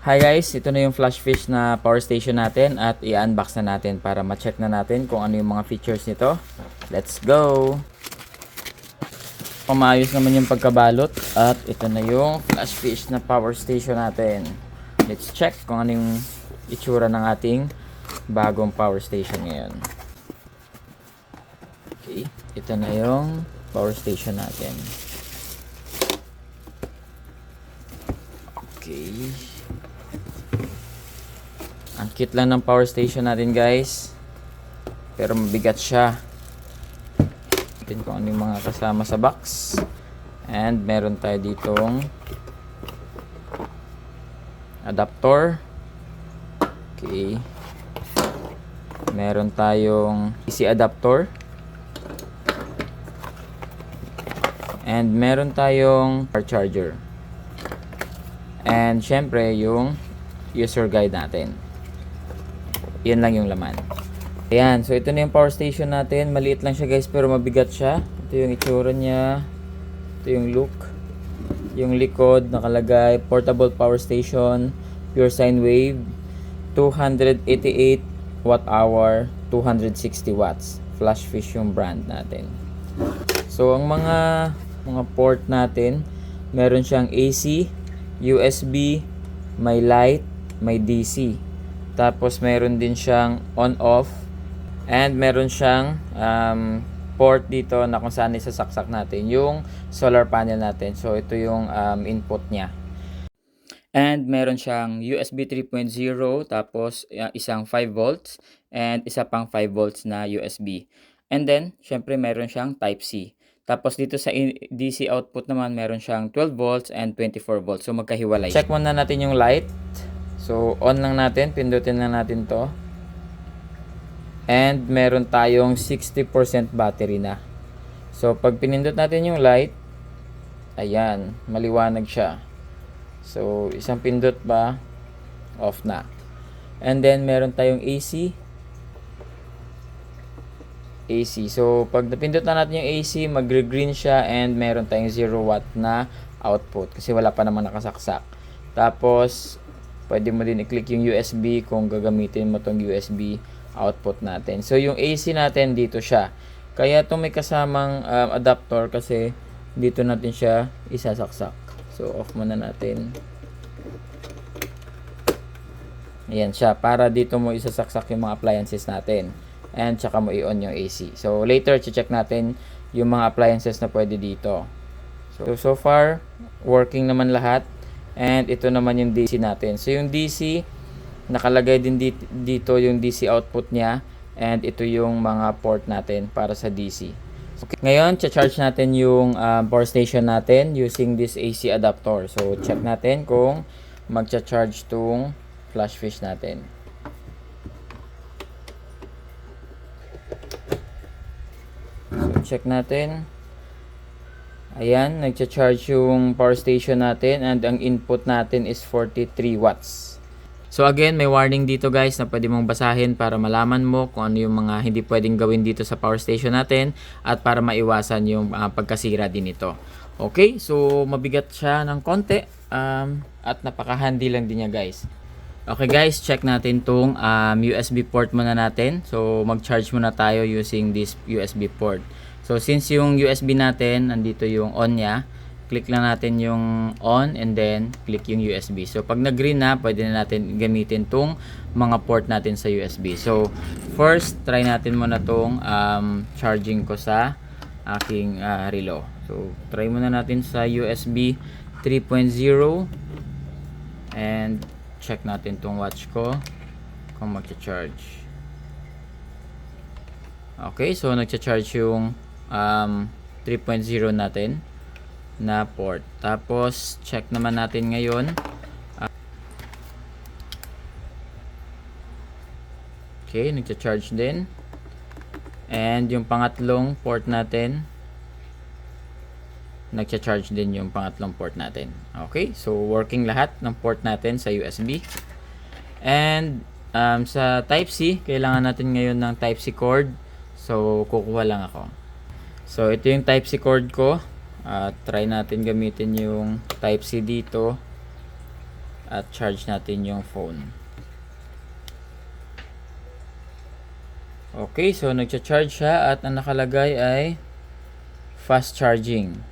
Hi guys, ito na yung flash fish na power station natin at i-unbox na natin para ma-check na natin kung ano yung mga features nito. Let's go! Maayos naman yung pagkabalot at ito na yung flash fish na power station natin. Let's check kung ano yung itsura ng ating bagong power station ngayon. Okay, ito na yung power station natin. Okay. Ang cute lang ng power station natin guys. Pero mabigat siya. Tingnan kung ano yung mga kasama sa box. And meron tayo ditong adapter. Okay. Meron tayong AC adapter. And meron tayong car charger. And syempre yung user guide natin. Yan lang yung laman. Ayan, so ito na yung power station natin. Maliit lang siya guys pero mabigat siya. Ito yung itsura niya. Ito yung look. Yung likod nakalagay portable power station, pure sine wave, 288 watt hour, 260 watts. Flash fish yung brand natin. So ang mga port natin, meron siyang AC, USB, may light, may DC. Tapos meron din siyang on-off and meron siyang port dito na kung saan isasaksak natin yung solar panel natin. So ito yung input niya. And meron siyang USB 3.0 tapos isang 5 volts and isa pang 5 volts na USB. And then syempre meron siyang type C. Tapos dito sa DC output naman meron siyang 12 volts and 24 volts. So magkahiwalay. Check muna natin yung light. So, on lang natin. Pindutin lang natin to. And, meron tayong 60% battery na. So, pag pinindot natin yung light, ayan, maliwanag siya. So, isang pindot ba, off na. And then, meron tayong AC. AC. So, pag napindot na natin yung AC, magre-green siya and meron tayong 0 watt na output. Kasi wala pa naman nakasaksak. Tapos, pwede mo din i-click yung USB kung gagamitin mo tong USB output natin. So, yung AC natin dito siya. Kaya itong may kasamang adapter kasi dito natin siya isasaksak. So, off muna natin. Ayan siya. Para dito mo isasaksak yung mga appliances natin. And tsaka mo i-on yung AC. So, later, check natin yung mga appliances na pwede dito. So far, working naman lahat. And ito naman yung DC natin. So yung DC, nakalagay din dito yung DC output niya. And ito yung mga port natin para sa DC. Okay. Ngayon, charge natin yung power station natin using this AC adapter. So check natin kung magcha-charge tong flash fish natin. So check natin. Ayan, nagcha-charge yung power station natin and ang input natin is 43 watts. So again, may warning dito guys na pwede mong basahin para malaman mo kung ano yung mga hindi pwedeng gawin dito sa power station natin at para maiwasan yung pagkasira din ito. Okay, so mabigat siya ng konti at napaka-handy lang din niya guys. Okay guys, check natin tong USB port muna natin. So mag-charge muna tayo using this USB port. So since yung USB natin, nandito yung on niya, click lang natin yung on and then click yung USB. So pag nag-green na, pwede na natin gamitin tong mga port natin sa USB. So first, try natin muna tong charging ko sa aking relo. So try muna natin sa USB 3.0 and check natin tong watch ko kung magcha-charge. Okay, so nagcha-charge yung 3.0 natin na port. Tapos check naman natin ngayon. Okay, nagcha-charge din. And yung pangatlong port natin, nagcha-charge din yung pangatlong port natin. Okay, so working lahat ng port natin sa USB. And sa Type-C, kailangan natin ngayon ng Type-C cord. So kukuha lang ako. So ito yung Type-C cord ko. Try natin gamitin yung Type-C dito. at charge natin yung phone. Okay, so nagcha-charge siya at ang nakalagay ay fast charging.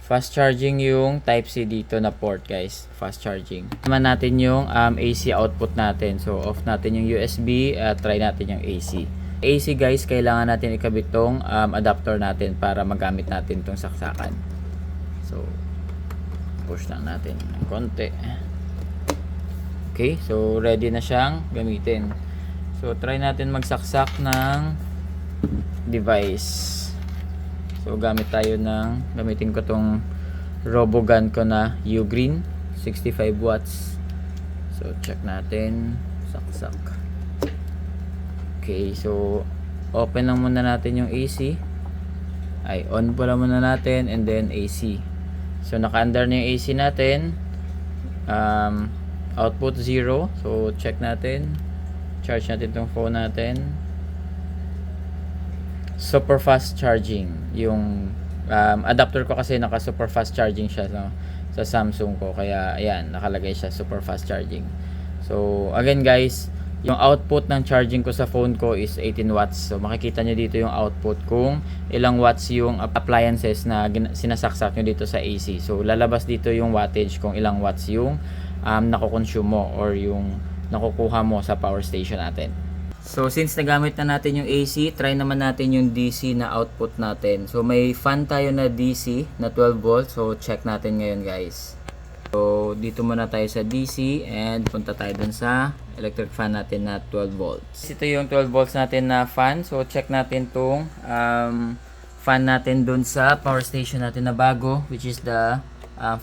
Fast charging yung Type-C dito na port, guys. Fast charging. Naman natin yung AC output natin. So, off natin yung USB at try natin yung AC. AC, guys, kailangan natin ikabit tong adapter natin para magamit natin tong saksakan. So, push lang natin ng konti. Okay, so ready na siyang gamitin. So, try natin magsaksak ng device. So, gamitin ko tong RoboGun ko na Ugreen, 65 watts. So, check natin. Saksak. Okay, so, open lang muna natin yung AC. On pala muna natin and then AC. So, naka-under na yung AC natin. Output 0. So, check natin. Charge natin itong phone natin. Super fast charging. Yung adapter ko kasi naka super fast charging siya, no, sa Samsung ko. Kaya, ayan, nakalagay siya super fast charging. So, again guys, yung output ng charging ko sa phone ko is 18 watts. So, makikita nyo dito yung output kung ilang watts yung appliances na sinasaksak nyo dito sa AC. So, lalabas dito yung wattage kung ilang watts yung nakukonsume mo or yung nakukuha mo sa power station natin. So, since nagamit na natin yung AC, try naman natin yung DC na output natin. So, may fan tayo na DC na 12 volts. So, check natin ngayon guys. So, dito muna tayo sa DC and punta tayo dun sa electric fan natin na 12 volts. Ito yung 12 volts natin na fan. So, check natin tong fan natin dun sa power station natin na bago, which is the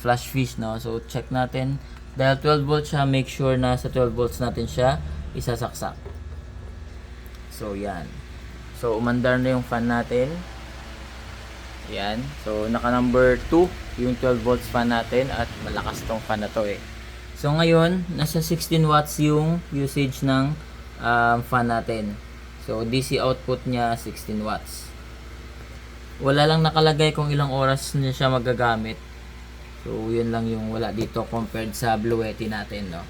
flash fish, no? So, check natin. Dahil 12 volts siya, make sure na sa 12 volts natin siya isasaksak. So, yan. So, umandar na yung fan natin. Yan. So, naka number 2 yung 12 volts fan natin at malakas tong fan na to eh. So, ngayon, nasa 16 watts yung usage ng fan natin. So, DC output niya 16 watts. Wala lang nakalagay kung ilang oras niya siya magagamit. So, yun lang yung wala dito compared sa Blue Yeti natin, no?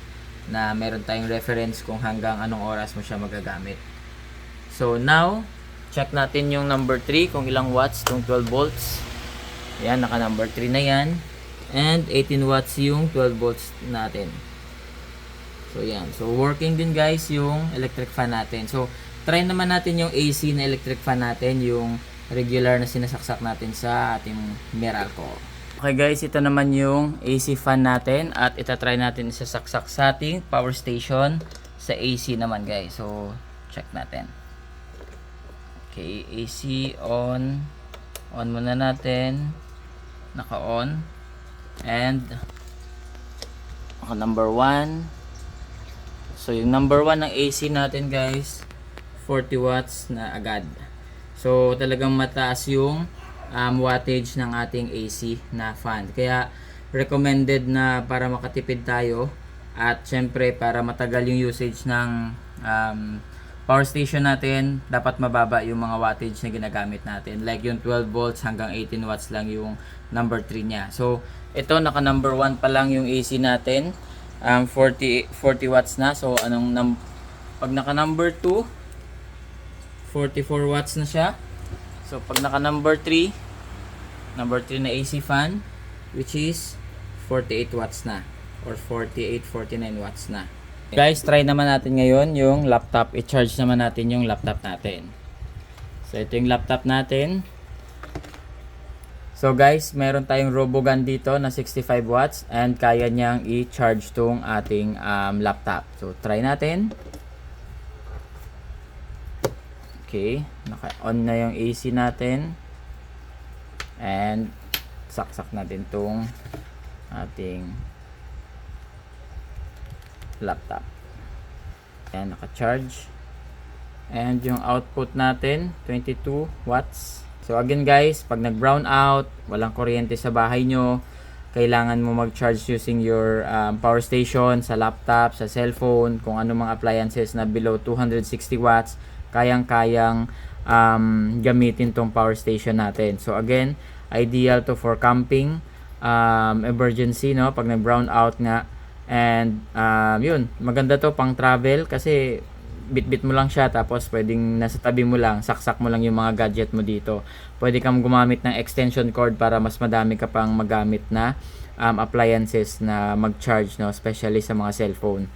Na meron tayong reference kung hanggang anong oras mo siya magagamit. So, now, check natin yung number 3 kung ilang watts tong 12 volts. Yan, naka number 3 na yan. And 18 watts yung 12 volts natin. So, yan. So, working din guys yung electric fan natin. So, try naman natin yung AC na electric fan natin, yung regular na sinasaksak natin sa ating Meralco. Okay guys, ito naman yung AC fan natin at itatry natin isasaksak sa ating power station sa AC naman guys. So, check natin. Okay, AC on. On muna natin. Naka-on. And naka number 1. So, yung number 1 ng AC natin guys, 40 watts na agad. So, talagang mataas yung wattage ng ating AC na fan. Kaya recommended na para makatipid tayo at syempre para matagal yung usage ng power station natin, dapat mababa yung mga wattage na ginagamit natin. Like yung 12 volts hanggang 18 watts lang yung number 3 niya. So, ito naka number 1 pa lang yung AC natin. 40 watts na. So, pag naka number 2, 44 watts na siya. So, pag naka number 3 na AC fan, which is 48 watts na. Or 49 watts na. Guys, try naman natin ngayon yung laptop. I-charge naman natin yung laptop natin. So, ito yung laptop natin. So, guys, meron tayong RoboGun dito na 65 watts and kaya niyang i-charge tong ating laptop. So, try natin. Okay, naka-on na yung AC natin. And saksak natin tong ating laptop. Ayan, naka-charge. And yung output natin, 22 watts. So again guys, pag nag-brown out, walang kuryente sa bahay nyo, kailangan mo mag-charge using your power station, sa laptop, sa cellphone, kung ano mga appliances na below 260 watts, kayang-kayang gamitin tong power station natin. So again, ideal to for camping, emergency, no, pag nag-brown out nga. And yun, maganda to pang travel kasi bit-bit mo lang siya, tapos pwedeng nasa tabi mo lang, saksak mo lang yung mga gadget mo dito. Pwede kang gumamit ng extension cord para mas madami ka pang magamit na appliances na mag-charge, no, especially sa mga cellphone.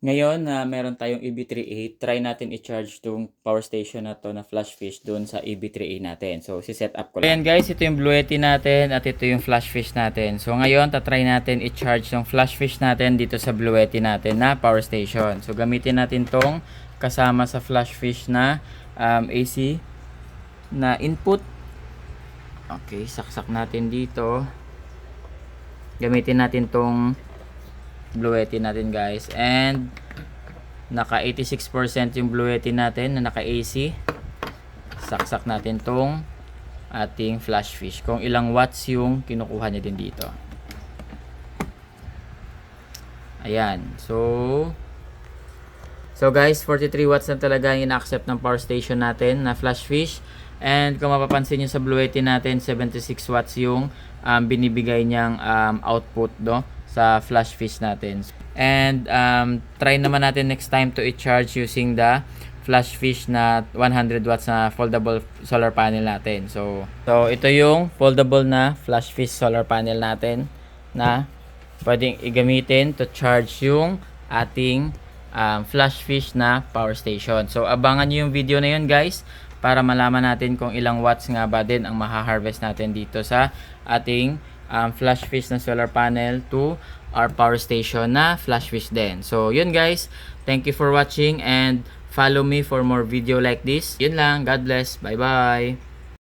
Ngayon na meron tayong EB3A, try natin i-charge tong power station na to na flash fish doon sa EB3A natin. So, si-set up ko lang. Ayan guys, ito yung Blue Yeti natin at ito yung flash fish natin. So, ngayon, tatry natin i-charge yung flash fish natin dito sa Blue Yeti natin na power station. So, gamitin natin tong kasama sa flash fish na AC na input. Okay, saksak natin dito. Gamitin natin tong Blue Yeti natin guys, and naka 86% yung Blue Yeti natin na naka AC. Saksak natin tong ating flash fish kung ilang watts yung kinukuha niya din dito. Ayan, so guys, 43 watts na talaga yung ina-accept ng power station natin na flash fish. And kung mapapansin nyo sa Blue Yeti natin, 76 watts yung binibigay niyang output, no, sa flash fish natin. And try naman natin next time to i-charge using the flash fish na 100 watts na foldable solar panel natin. So ito yung foldable na flash fish solar panel natin na pwedeng igamitin to charge yung ating flash fish na power station. So abangan nyo yung video na yun guys, para malaman natin kung ilang watts nga ba din ang maha-harvest natin dito sa ating flash fish na solar panel to our power station na flash fish din. So yun guys, thank you for watching and follow me for more video like this. Yun lang, God bless, bye bye.